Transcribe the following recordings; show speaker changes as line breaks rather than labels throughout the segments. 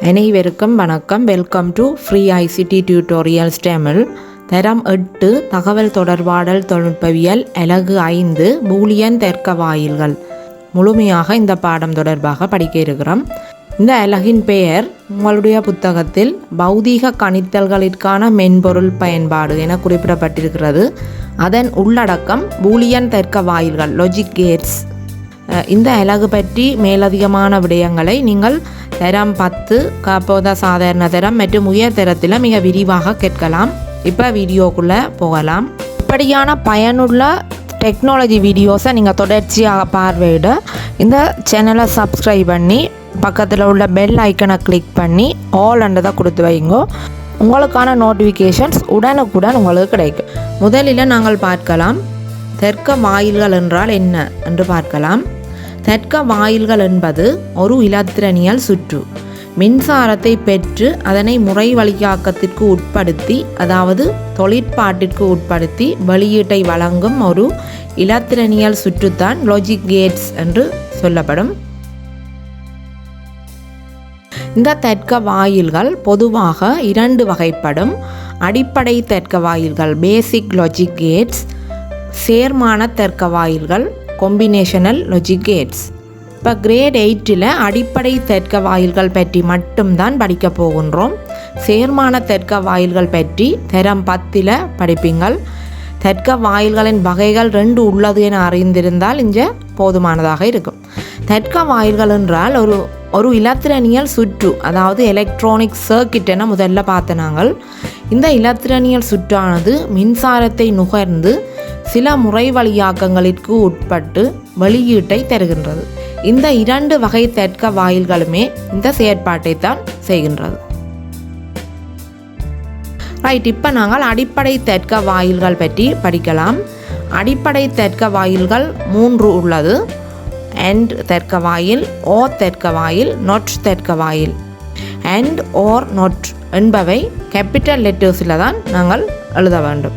அனைவருக்கும் வணக்கம். Welcome to free ICT tutorials Tamil. தரம் 8 தகவல் தொடர்பாடல் தொழில்நுட்பவியல் அலகு 5 பூலியன் தர்க்க வாயில்கள். முழுமையாக இந்த பாடம் தொடர்பாக படிக்க இருக்கிறோம். இந்த அலகின் பெயர் உங்களுடைய புத்தகத்தில் பௌதீக கணித்தல்களிற்கான மென்பொருள் பயன்பாடு என குறிப்பிடப்பட்டிருக்கிறது. அதன் உள்ளடக்கம் பூலியன் தர்க்க வாயில்கள், லாஜிக் கேட்ஸ். இந்த அலகு பற்றி மேலதிகமான விடயங்களை நீங்கள் தரம் 10 காப்போத சாதாரண தரம் மற்றும் உயர் தரத்தில் மிக விரிவாக கேட்கலாம். இப்போ வீடியோக்குள்ளே போகலாம். இப்படியான பயனுள்ள டெக்னாலஜி வீடியோஸை நீங்கள் தொடர்ச்சியாக பார்வையிட இந்த சேனலை சப்ஸ்கிரைப் பண்ணி பக்கத்தில் உள்ள பெல் ஐக்கனை கிளிக் பண்ணி ஆல் அண்டதை கொடுத்து வைங்கோ. உங்களுக்கான நோட்டிஃபிகேஷன்ஸ் உடனுக்குடன் உங்களுக்கு கிடைக்கும். முதலில் நாங்கள் பார்க்கலாம் தர்க்க வாயில்கள் என்றால் என்ன என்று பார்க்கலாம். தர்க்க வாயில்கள் என்பது ஒரு இலத்திரனியல் சுற்று. மின்சாரத்தை பெற்று அதனை முறை வழியாக்கத்திற்கு உட்படுத்தி, அதாவது தொழிற்பாட்டிற்கு உட்படுத்தி வெளியீட்டை வழங்கும் ஒரு இலத்திரனியல் சுற்றுத்தான் லாஜிக் கேட்ஸ் என்று சொல்லப்படும். இந்த தர்க்க வாயில்கள் பொதுவாக 2 வகைப்படும். அடிப்படை தர்க்க வாயில்கள், பேசிக் லாஜிக் கேட்ஸ், சேர்மான தர்க்க வாயில்கள், காம்பினேஷனல் லாஜிக் கேட்ஸ். இப்போ கிரேட் 8 அடிப்படை தர்க்க வாயில்கள் பற்றி மட்டும்தான் படிக்க போகின்றோம். சேர்மான தர்க்க வாயில்கள் பற்றி தரம் 10 படிப்பீங்கள். தர்க்க வாயில்களின் வகைகள் 2 உள்ளது என அறிந்திருந்தால் இங்கே போதுமானதாக இருக்கும். தர்க்க வாயில்கள் என்றால் ஒரு இலத்திரனியல் சுற்று, அதாவது எலக்ட்ரானிக் சர்க்கிட் என முதல்ல பார்த்த நாங்கள். இந்த இலத்திரனியல் சுற்றானது மின்சாரத்தை நுகர்ந்து சில முறை வழியாக்கங்களிற்கு உட்பட்டு வெளியீட்டை தருகின்றது. இந்த 2 வகை தர்க்க வாயில்களுமே இந்த செயற்பாட்டை தான் செய்கின்றது. ரைட், இப்போ நாங்கள் அடிப்படை தர்க்க வாயில்கள் பற்றி படிக்கலாம். அடிப்படை தர்க்க வாயில்கள் 3 உள்ளது. அண்ட் தர்க்க வாயில், ஓ தர்க்க வாயில், நொட் தர்க்க வாயில். அண்ட் ஓர் நொட் என்பவை கேபிட்டல் லெட்டர்ஸில் தான் நாங்கள் எழுத வேண்டும்.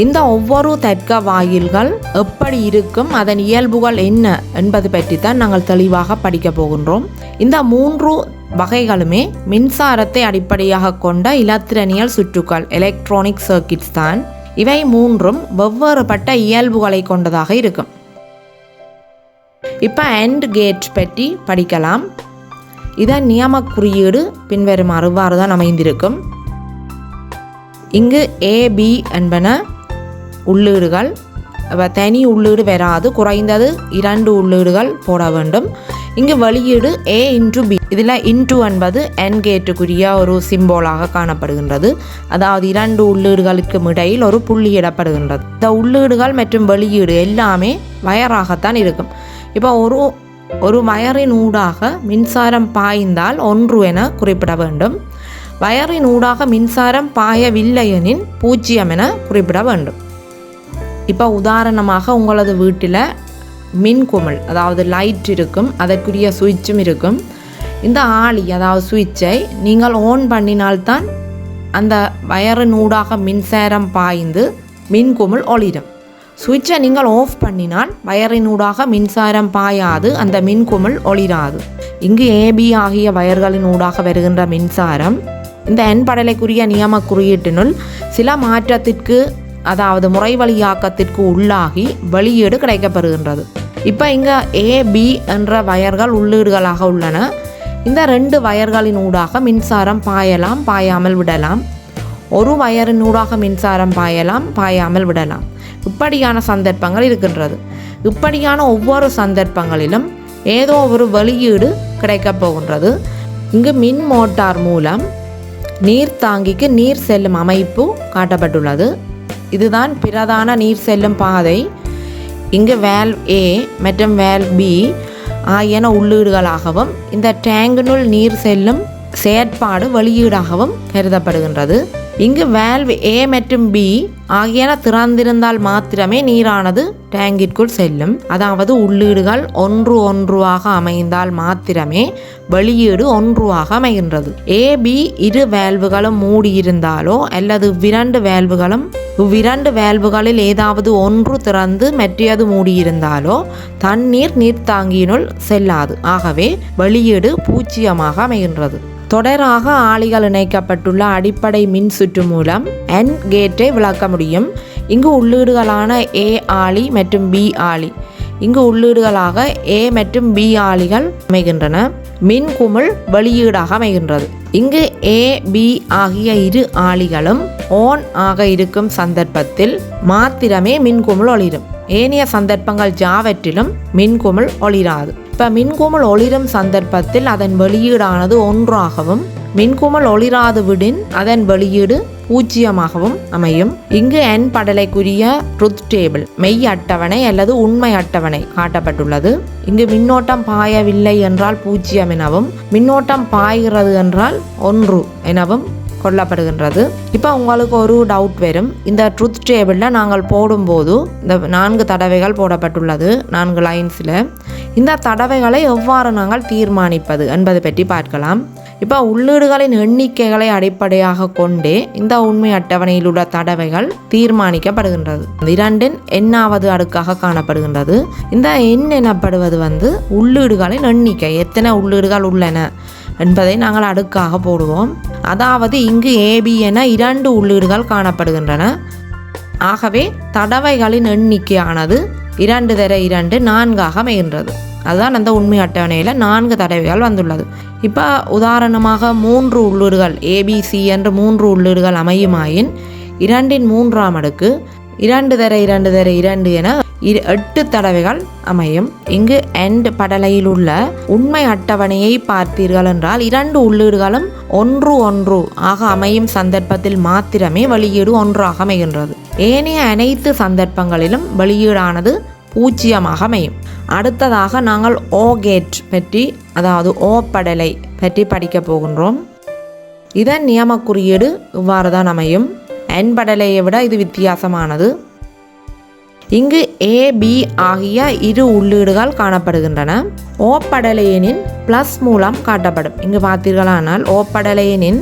இந்த ஒவ்வொரு தர்க்க வாயில்கள் எப்படி இருக்கும், அதன் இயல்புகள் என்ன என்பது பற்றி தான் நாங்கள் தெளிவாக படிக்க போகின்றோம். இந்த 3 வகைகளுமே மின்சாரத்தை அடிப்படையாக கொண்ட இலத்திரனியல் சுற்றுக்கள், எலக்ட்ரானிக் சர்க்கிட்ஸ் தான். இவை 3ம் வெவ்வேறுபட்ட இயல்புகளை கொண்டதாக இருக்கும். இப்போ அண்ட் கேட் பற்றி படிக்கலாம். இதன் நியம குறியீடு பின்வருமாறு தான் அமைந்திருக்கும். இங்கு AB என்பன உள்ளீடுகள், தனி உள்ளீடு வராது, குறைந்தது 2 உள்ளீடுகள் போட வேண்டும். இங்கு வெளியீடு A into B. இதில் இன்டு என்பது என் கேட்டுக்குரிய ஒரு சிம்போலாக காணப்படுகின்றது. அதாவது 2 உள்ளீடுகளுக்கு இடையில் ஒரு புள்ளி இடப்படுகின்றது. இந்த உள்ளீடுகள் மற்றும் வெளியீடு எல்லாமே வயராகத்தான் இருக்கும். இப்போ ஒரு வயரின் ஊடாக மின்சாரம் பாய்ந்தால் 1 என குறிப்பிட வேண்டும். வயரின் ஊடாக மின்சாரம் பாயவில்லை எனில் 0 என குறிப்பிட வேண்டும். இப்போ உதாரணமாக உங்களது வீட்டில் மின்குமிழ், அதாவது லைட் இருக்கும், அதற்குரிய சுவிட்சும் இருக்கும். இந்த ஆளி, அதாவது சுவிட்சை நீங்கள் ஆன் பண்ணினால்தான் அந்த வயரின் ஊடாக மின்சாரம் பாய்ந்து மின்குமிழ் ஒளிரும். சுவிட்சை நீங்கள் ஆஃப் பண்ணினால் வயரின் ஊடாக மின்சாரம் பாயாது, அந்த மின்குமிழ் ஒளிராது. இங்கு AB ஆகிய வயர்களின் ஊடாக வருகின்ற மின்சாரம் இந்த என்படலைக்குரிய நியம குறியீட்டினுள் சில மாற்றத்திற்கு, அதாவது முறை வழியாக்கத்திற்கு உள்ளாகி வெளியீடு கிடைக்கப்பெறுகின்றது. இப்போ இங்கே AB என்ற வயர்கள் உள்ளீடுகளாக உள்ளன. இந்த 2 வயர்களின் ஊடாக மின்சாரம் பாயலாம், பாயாமல் விடலாம். ஒரு வயரின் ஊடாக மின்சாரம் பாயலாம், பாயாமல் விடலாம். இப்படியான சந்தர்ப்பங்கள் இருக்கின்றது. இப்படியான ஒவ்வொரு சந்தர்ப்பங்களிலும் ஏதோ ஒரு வெளியீடு கிடைக்கப் போகின்றது. இங்கு மின் மோட்டார் மூலம் நீர் தாங்கிக்கு நீர் செல்லும் அமைப்பு காட்டப்பட்டுள்ளது. இதுதான் பிரதான நீர் செல்லும் பாதை. இங்கு வேல்வ் A மற்றும் வேல்வ் B ஆகியன உள்ளீடுகளாகவும் இந்த டேங்கினுள் நீர் செல்லும் செயற்பாடு வெளியீடாகவும் கருதப்படுகின்றது. இங்கு வேல்வ் A மற்றும் B ஆகியன திறந்திருந்தால் மாத்திரமே நீரானது டேங்கிற்குள் செல்லும். அதாவது உள்ளீடுகள் 1 அமைந்தால் மாத்திரமே வெளியீடு 1 அமைகின்றது. AB 2 வேல்வுகளும் மூடியிருந்தாலோ அல்லது 2 வேல்வுகளும் இவ்விரண்டு வேல்வுகளில் ஏதாவது ஒன்று திறந்து மற்றது மூடியிருந்தாலோ தண்ணீர் நீர்த்தாங்கியினுள் செல்லாது. ஆகவே வெளியீடு 0 அமைகின்றது. தொடராக ஆளிகள் இணைக்கப்பட்டுள்ள அடிப்படை மின் சுற்று மூலம் AND கேட்டை விளக்க முடியும். இங்கு உள்ளீடுகளான A ஆளி மற்றும் B ஆளி. இங்கு உள்ளீடுகளாக A மற்றும் B ஆளிகள் அமைகின்றன. மின் குமிழ் வெளியீடாக அமைகின்றது. இங்கு A B ஆகிய இரு ஆளிகளும் ON ஆக இருக்கும் சந்தர்ப்பத்தில் மாத்திரமே மின்குமிழ் ஒளிரும். ஏனைய சந்தர்ப்பங்கள் யாவற்றிலும் மின்குமிழ் ஒளிராது. இப்போ மின்குமிழ் ஒளிரும் சந்தர்ப்பத்தில் அதன் வெளியீடானது 1 ஆகவும் மின்குமிழ் ஒளிராது விடின் அதன் வெளியீடு 0 அமையும். இங்கு N படலைக்குரிய ட்ரூத் டேபிள் மெய் அட்டவணை அல்லது உண்மை அட்டவணை காட்டப்பட்டுள்ளது. இங்கு மின்னோட்டம் பாயவில்லை என்றால் 0 எனவும் மின்னோட்டம் பாய்கிறது என்றால் 1 எனவும் கொள்ளப்படுகின்றது. இப்போ உங்களுக்கு ஒரு டவுட் வரும். இந்த ட்ரூத் டேபிளில் நாங்கள் போடும்போது இந்த 4 தடவைகள் போடப்பட்டுள்ளது 4 லைன்ஸில். இந்த தடவைகளை எவ்வாறு நாங்கள் தீர்மானிப்பது என்பதை பற்றி பார்க்கலாம். இப்போ உள்ளீடுகளின் எண்ணிக்கைகளை அடிப்படையாக கொண்டே இந்த உண்மை அட்டவணையில் உள்ள தடவைகள் தீர்மானிக்கப்படுகின்றது. 2 எண்ணாவது அடுக்காக காணப்படுகின்றது. இந்த எண் எனப்படுவது உள்ளீடுகளின் எண்ணிக்கை, எத்தனை உள்ளீடுகள் உள்ளன என்பதை நாங்கள் அடுக்காக போடுவோம். அதாவது இங்கு AB என 2 உள்ளீடுகள் காணப்படுகின்றன. ஆகவே தடவைகளின் எண்ணிக்கையானது 2 தர 2 4 அமைகின்றது. அதுதான் அந்த உண்மை அட்டவணையில் 4 தடவைகள் வந்துள்ளது. இப்போ உதாரணமாக 3 உள்ளீடுகள் ABC என்று 3 உள்ளீடுகள் அமையுமாயின் 2 இன் 3ஆம் அடுக்கு 2 தர 2 தர 2 என 8 தடவைகள் அமையும். இங்கு AND படலையில் உள்ள உண்மை அட்டவணையை பார்த்தீர்கள் என்றால் 2 உள்ளீடுகளும் 1 1 ஆக அமையும் சந்தர்ப்பத்தில் மாத்திரமே வெளியீடு 1 ஆக அமைகின்றது. ஏனைய அனைத்து சந்தர்ப்பங்களிலும் வெளியீடானது 0 அமையும். அடுத்ததாக நாங்கள் O கேட் பற்றி, அதாவது O படலை பற்றி படிக்க போகின்றோம். இதன் நியம குறியீடு இவ்வாறு தான் அமையும். N படலையை விட இது வித்தியாசமானது. இங்கு A B ஆகிய இரு உள்ளீடுகள் காணப்படுகின்றன. O படலையெனின் பிளஸ் மூலம் காட்டப்படும். இங்கு பார்த்தீர்களானால் O படலையெனின்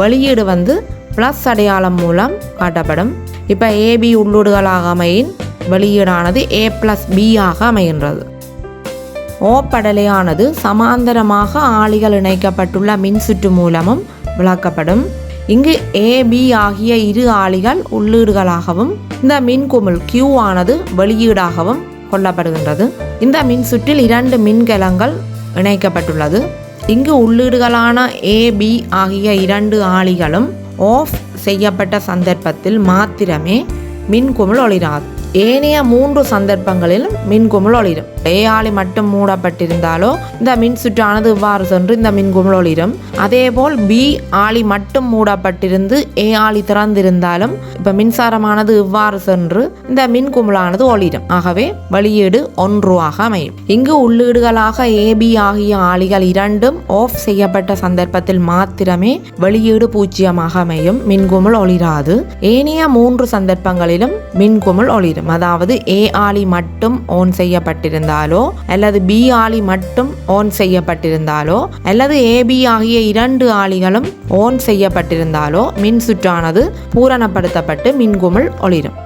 வெளியீடு பிளஸ் அடையாளம் மூலம் காட்டப்படும். இப்போ AB உள்ளீடுகளாக அமையின் வெளியீடானது A + B ஆக அமைகின்றது. O படலையானது சமாந்தரமாக ஆளிகள் இணைக்கப்பட்டுள்ள மின்சுற்று மூலமும் விளக்கப்படும். இங்கு A B ஆகிய இரு ஆளிகள் உள்ளீடுகளாகவும் இந்த மின்குமிழ் Q ஆனது வெளியீடாகவும் கொள்ளப்படுகின்றது. இந்த மின்சுற்றில் 2 மின்கலங்கள் இணைக்கப்பட்டுள்ளது. இங்கு உள்ளீடுகளான A B ஆகிய 2 ஆளிகளும் ஆஃப் செய்யப்பட்ட சந்தர்ப்பத்தில் மாத்திரமே மின்குமிழ் ஒளிராது. ஏனைய 3 சந்தர்ப்பங்களிலும் மின்குமிழ் ஒளிரும். A ஆளி மட்டும் மூடப்பட்டிருந்தாலோ இந்த மின் சுற்றானது இவ்வாறு சென்று இந்த மின்குமிழ் ஒளிரும். அதேபோல் B ஆளி மட்டும் மூடப்பட்டிருந்து A ஆளி திறந்திருந்தாலும் இப்போ மின்சாரமானது இவ்வாறு சென்று இந்த மின்குமிழானது ஒளிரும். ஆகவே வெளியீடு 1 ஆக அமையும். இங்கு உள்ளீடுகளாக AB ஆகிய ஆளிகள் 2ம் ஆஃப் செய்யப்பட்ட சந்தர்ப்பத்தில் மாத்திரமே வெளியீடு 0 அமையும். மின்குமிழ் ஒளிராது. ஏனைய 3 சந்தர்ப்பங்களிலும் மின்குமிழ் ஒளிரும். அதாவது A ஆளி மட்டும் ஆன் செய்யப்பட்டிருந்தாலோ அல்லது B ஆளி மட்டும் ஆன் செய்யப்பட்டிருந்தாலோ அல்லது AB ஆகிய 2 ஆளிகளும் ஆன் செய்யப்பட்டிருந்தாலோ மின் சுற்றானது பூரணப்படுத்தப்பட்டு மின்குமிழ் ஒளிரும்.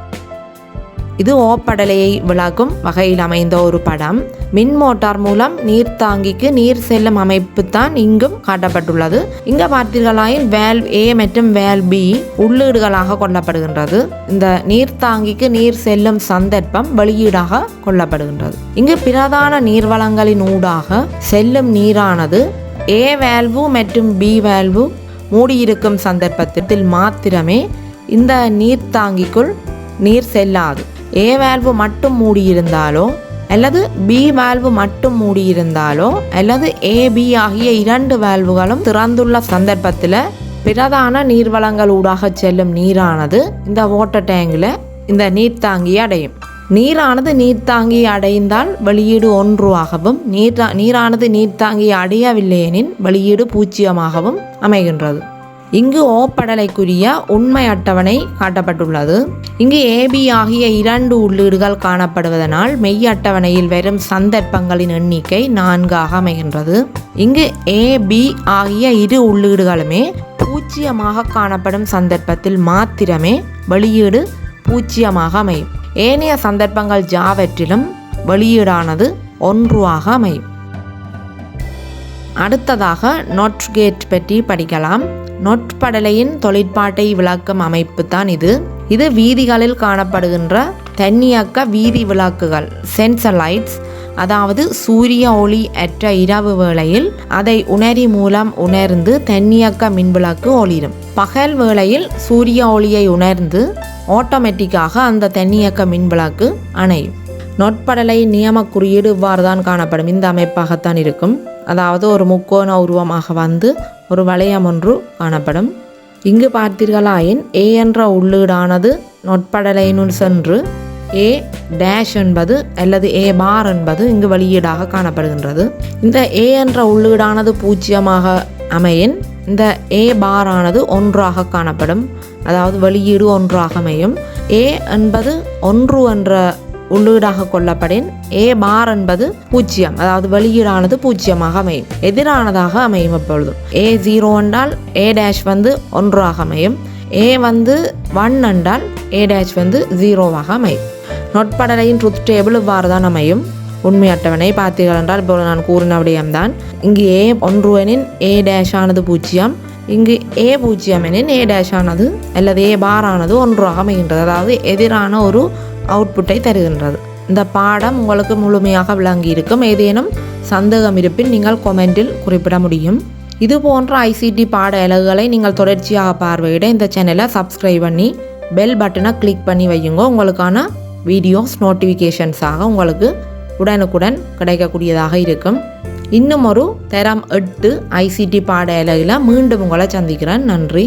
இது O படலையை விளக்கும் வகையில் அமைந்த ஒரு படம். மின் மோட்டார் மூலம் நீர்த்தாங்கிக்கு நீர் செல்லும் அமைப்பு தான் இங்கும் காட்டப்பட்டுள்ளது. இங்க பார்த்தீர்களாயின் வேல்வ் A மற்றும் வேல்வ் B உள்ளீடுகளாக கொள்ளப்படுகின்றது. இந்த நீர்த்தாங்கிக்கு நீர் செல்லும் சந்தர்ப்பம் வெளியீடாக கொள்ளப்படுகின்றது. இங்கு பிரதான நீர்வளங்களின் ஊடாக செல்லும் நீரானது A வேல்வு மற்றும் B வேல்வு மூடியிருக்கும் சந்தர்ப்பத்தில் மாத்திரமே இந்த நீர்த்தாங்கிக்குள் நீர் செல்லாது. A வேல்வு மட்டும் மூடியிருந்தாலோ அல்லது B வேல்வு மட்டும் மூடியிருந்தாலோ அல்லது AB ஆகிய 2 வேல்வுகளும் திறந்துள்ள சந்தர்ப்பத்தில் பிரதான நீர்வளங்கள் ஊடாக செல்லும் நீரானது இந்த வாட்டர் டேங்கில் இந்த நீர்த்தாங்கியை அடையும். நீரானது நீர்த்தாங்கியை அடைந்தால் வெளியீடு 1 ஆகவும் நீரானது நீர்த்தாங்கியை அடையவில்லையெனின் வெளியீடு 0 அமைகின்றது. இங்கு O படலைக்குரிய உண்மை அட்டவணை காட்டப்பட்டுள்ளது. இங்கு AB ஆகிய 2 உள்ளீடுகள் காணப்படுவதனால் மெய் அட்டவணையில் வரும் சந்தர்ப்பங்களின் எண்ணிக்கை 4 அமைகின்றது. இங்கு AB ஆகிய இரு உள்ளீடுகளுமே 0 காணப்படும் சந்தர்ப்பத்தில் மாத்திரமே வெளியீடு 0 அமையும். ஏனைய சந்தர்ப்பங்கள் யாவற்றிலும் வெளியீடானது 1 அமையும். அடுத்ததாக நொட் கேட் பற்றி படிக்கலாம். நொட்படலையின் தொழிற்பாட்டை விளக்கும் அமைப்பு தான் இது. இது வீதிகளில் காணப்படுகின்ற தன்னியக்க வீதி விளக்குகள், சென்சர் லைட்ஸ், அதாவது சூரிய ஒளி அற்ற இரவு வேளையில் அதை உணரி மூலம் உணர்ந்து தன்னியக்க மின்விளக்கு ஒளிரும். பகல் வேளையில் சூரிய ஒளியை உணர்ந்து ஆட்டோமேட்டிக்காக அந்த தன்னியக்க மின்விளக்கு அணையும். நொட்படலை நியம குறியீடு இவ்வாறு தான் காணப்படும். இந்த அமைப்பாகத்தான் இருக்கும். அதாவது ஒரு முக்கோண உருவமாக வந்து ஒரு வளையம் ஒன்று காணப்படும். இங்கு பார்த்தீர்களாயின் ஏ என்ற உள்ளீடானது நொட்படலையினுள் சென்று ஏ டேஷ் என்பது அல்லது ஏ பார் என்பது இங்கு வெளியீடாக காணப்படுகின்றது. இந்த ஏ என்ற உள்ளீடானது 0 அமையின் இந்த ஏ பார் ஆனது 1 காணப்படும். அதாவது வெளியீடு 1 அமையும். ஏ என்பது 1 என்ற உள்ளீடாக கொள்ளப்படின் ஏ பார் என்பது 0, அதாவது வெளியீடானது 0 அமையும். எதிரானதாக அமையும். எப்பொழுதும் ஏ 0 என்றால் ஏ டேஷ் வந்து 1 அமையும். ஏ வந்து 1 என்றால் ஏ டேஷ் வந்து 0 அமையும். நொட்படலையின் ட்ரூத் டேபிள் இவ்வாறு தான் அமையும். உண்மை அட்டவணை பார்த்தீர்கள் என்றால் இப்போ நான் கூறின விடயம்தான். இங்கு ஏ 1 எனின் ஏ டேஷ் ஆனது 0, இங்கு ஏ 0 எனின் ஏ டேஷ் ஆனது அல்லது ஏ பார் ஆனது 1 அமைகின்றது. அதாவது எதிரான ஒரு அவுட்புட்டை தருகின்றது. இந்த பாடம் உங்களுக்கு முழுமையாக விளங்கி இருக்கும். ஏதேனும் சந்தேகம் இருப்பின் நீங்கள் கொமெண்டில் குறிப்பிட முடியும். இது போன்ற ICT பாட அலகுகளை நீங்கள் தொடர்ச்சியாக பார்வையிட இந்த சேனலை சப்ஸ்கிரைப் பண்ணி பெல் பட்டனை கிளிக் பண்ணி வையுங்க. உங்களுக்கான வீடியோஸ் நோட்டிஃபிகேஷன்ஸாக உங்களுக்கு உடனுக்குடன் கிடைக்கக்கூடியதாக இருக்கும். இன்னும் ஒரு தரம் 8 ICT பாட அலகில் மீண்டும் உங்களை சந்திக்கிறேன். நன்றி.